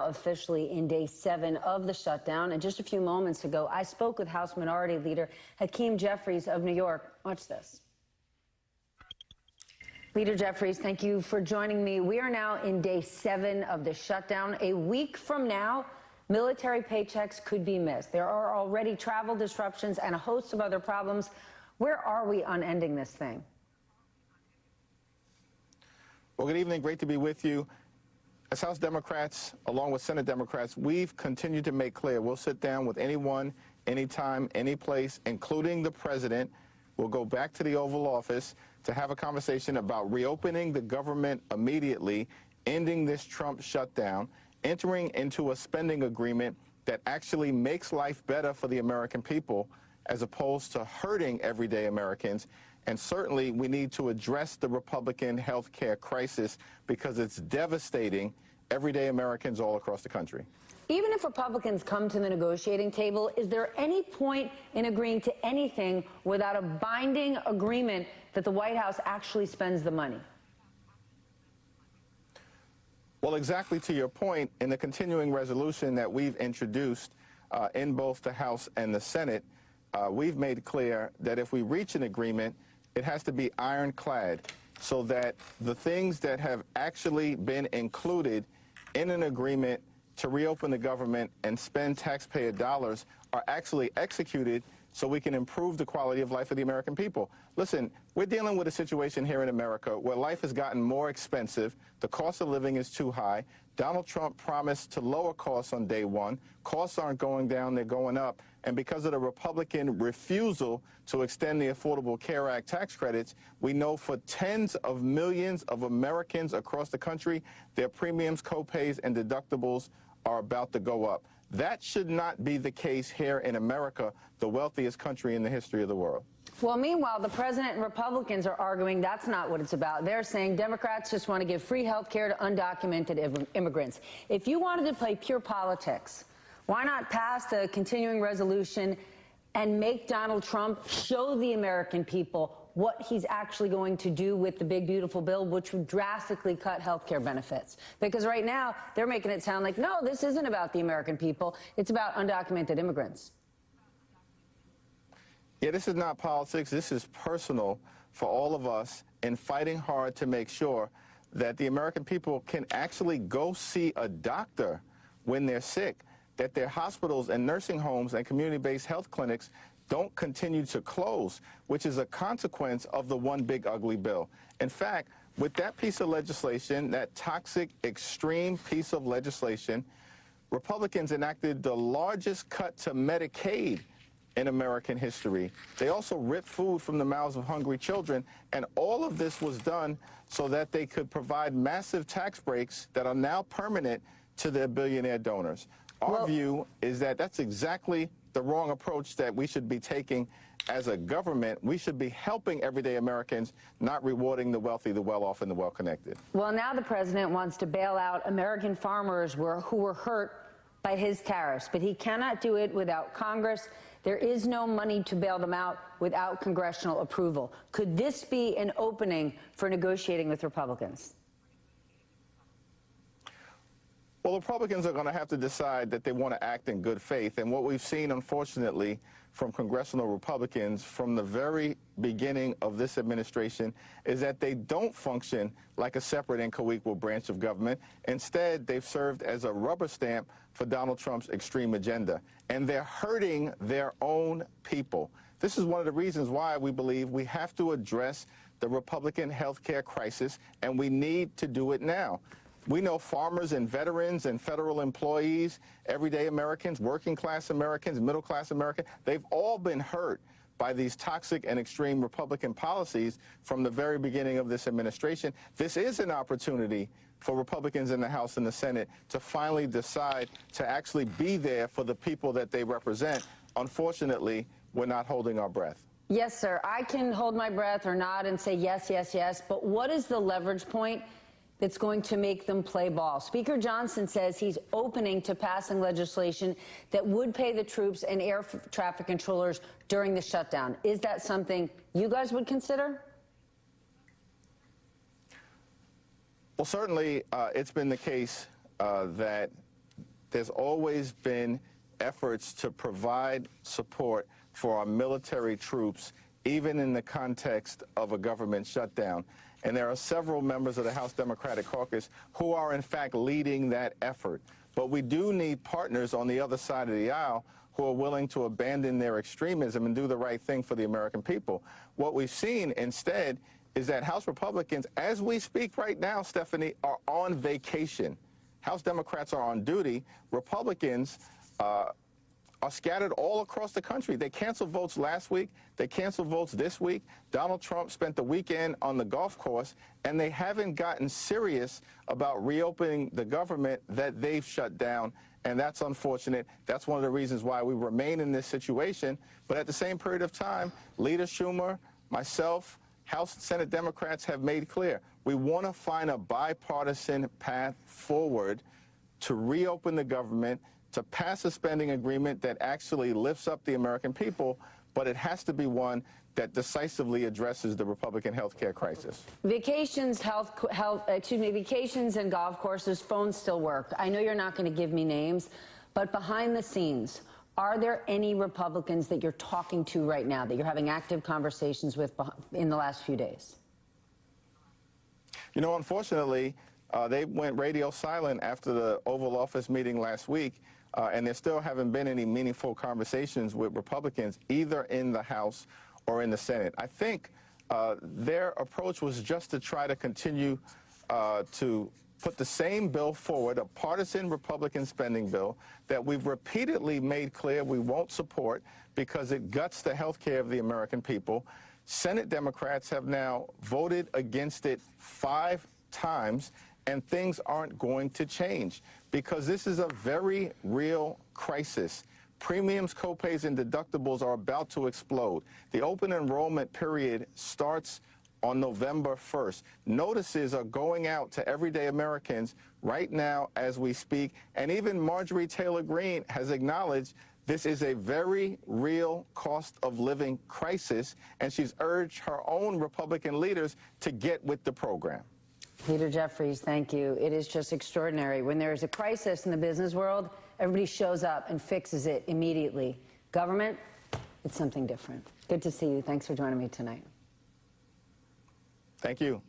officially in day 7 of the shutdown. And just a few moments ago, I spoke with House Minority Leader Jeffries of New York. Watch this. Leader Jeffries, thank you for joining me. We are now in day 7 of the shutdown. A week from now, military paychecks could be missed. There are already travel disruptions and a host of other problems. Where are we on ending this thing? Well, good evening. Great to be with you. As House Democrats, along with Senate Democrats, we've continued to make clear we'll sit down with anyone, anytime, any place, including the president. We'll go back to the Oval Office to have a conversation about reopening the government immediately, ending this Trump shutdown, entering into a spending agreement that actually makes life better for the American people as opposed to hurting everyday Americans. And certainly we need to address the Republican health care crisis because it's devastating everyday Americans all across the country. Even if Republicans come to the negotiating table, is there any point in agreeing to anything without a binding agreement that the White House actually spends the money? Well, exactly to your point, in the continuing resolution that we've introduced in both the House and the Senate, we've made clear that if we reach an agreement, it has to be ironclad so that the things that have actually been included in an agreement to reopen the government and spend taxpayer dollars are actually executed so we can improve the quality of life of the American people. Listen, we're dealing with a situation here in America where life has gotten more expensive, the cost of living is too high. Donald Trump promised to lower costs on day 1. Costs aren't going down, they're going up. And because of the Republican refusal to extend the Affordable Care Act tax credits, we know for tens of millions of Americans across the country, their premiums, co-pays, and deductibles are about to go up. That should not be the case here in America, the wealthiest country in the history of the world. Well, meanwhile, the president and Republicans are arguing that's not what it's about. They're saying Democrats just want to give free health care to undocumented immigrants. If you wanted to play pure politics, why not pass the continuing resolution and make Donald Trump show the American people what he's actually going to do with the big, beautiful bill, which would drastically cut health care benefits? Because right now, they're making it sound like, no, this isn't about the American people. It's about undocumented immigrants. Yeah, this is not politics. This is personal for all of us in fighting hard to make sure that the American people can actually go see a doctor when they're sick, that their hospitals and nursing homes and community-based health clinics don't continue to close, which is a consequence of the one big ugly bill. In fact, with that piece of legislation, that toxic, extreme piece of legislation, Republicans enacted the largest cut to Medicaid in American history. They also ripped food from the mouths of hungry children, and all of this was done so that they could provide massive tax breaks that are now permanent to their billionaire donors. Our view is that that's exactly the wrong approach that we should be taking as a government. We should be helping everyday Americans, not rewarding the wealthy, the well-off, and the well-connected. Well, now the president wants to bail out American farmers who were hurt by his tariffs, but he cannot do it without Congress. There is no money to bail them out without congressional approval. Could this be an opening for negotiating with Republicans? Well, Republicans are going to have to decide that they want to act in good faith. And what we've seen, unfortunately, from congressional Republicans from the very beginning of this administration is that they don't function like a separate and co-equal branch of government. Instead, they've served as a rubber stamp for Donald Trump's extreme agenda. And they're hurting their own people. This is one of the reasons why we believe we have to address the Republican health care crisis, and we need to do it now. We know farmers and veterans and federal employees, everyday Americans, working class Americans, middle class Americans, they've all been hurt by these toxic and extreme Republican policies from the very beginning of this administration. This is an opportunity for Republicans in the House and the Senate to finally decide to actually be there for the people that they represent. Unfortunately, we're not holding our breath. Yes, sir. I can hold my breath or nod and say yes, yes, yes. But what is the leverage point that's going to make them play ball? Speaker Johnson says he's opening to passing legislation that would pay the troops and air traffic controllers during the shutdown. Is that something you guys would consider? Well, certainly it's been the case that there's always been efforts to provide support for our military troops, even in the context of a government shutdown. And there are several members of the House Democratic Caucus who are, in fact, leading that effort. But we do need partners on the other side of the aisle who are willing to abandon their extremism and do the right thing for the American people. What we've seen instead is that House Republicans, as we speak right now, Stephanie, are on vacation. House Democrats are on duty. Republicans are scattered all across the country. They canceled votes last week. They canceled votes this week. Donald Trump spent the weekend on the golf course, and they haven't gotten serious about reopening the government that they've shut down, and that's unfortunate. That's one of the reasons why we remain in this situation. But at the same period of time, Leader Schumer, myself, House and Senate Democrats have made clear we want to find a bipartisan path forward to reopen the government, to pass a spending agreement that actually lifts up the American people, but it has to be one that decisively addresses the Republican health care crisis. Vacations, vacations and golf courses, phones still work. I know you're not going to give me names, but behind the scenes, are there any Republicans that you're talking to right now, that you're having active conversations with in the last few days? You know, unfortunately, they went radio silent after the Oval Office meeting last week, and there still haven't been any meaningful conversations with Republicans, either in the House or in the Senate. I think their approach was just to try to continue to put the same bill forward, a partisan Republican spending bill that we've repeatedly made clear we won't support because it guts the health care of the American people. Senate Democrats have now voted against it 5 times, and things aren't going to change because this is a very real crisis. Premiums, copays, and deductibles are about to explode. The open enrollment period starts on November 1st. Notices are going out to everyday Americans right now as we speak, and even Marjorie Taylor Greene has acknowledged this is a very real cost of living crisis, and she's urged her own Republican leaders to get with the program. Leader Jeffries, thank you. It is just extraordinary. When there is a crisis in the business world, everybody shows up and fixes it immediately. Government, it's something different. Good to see you. Thanks for joining me tonight. Thank you.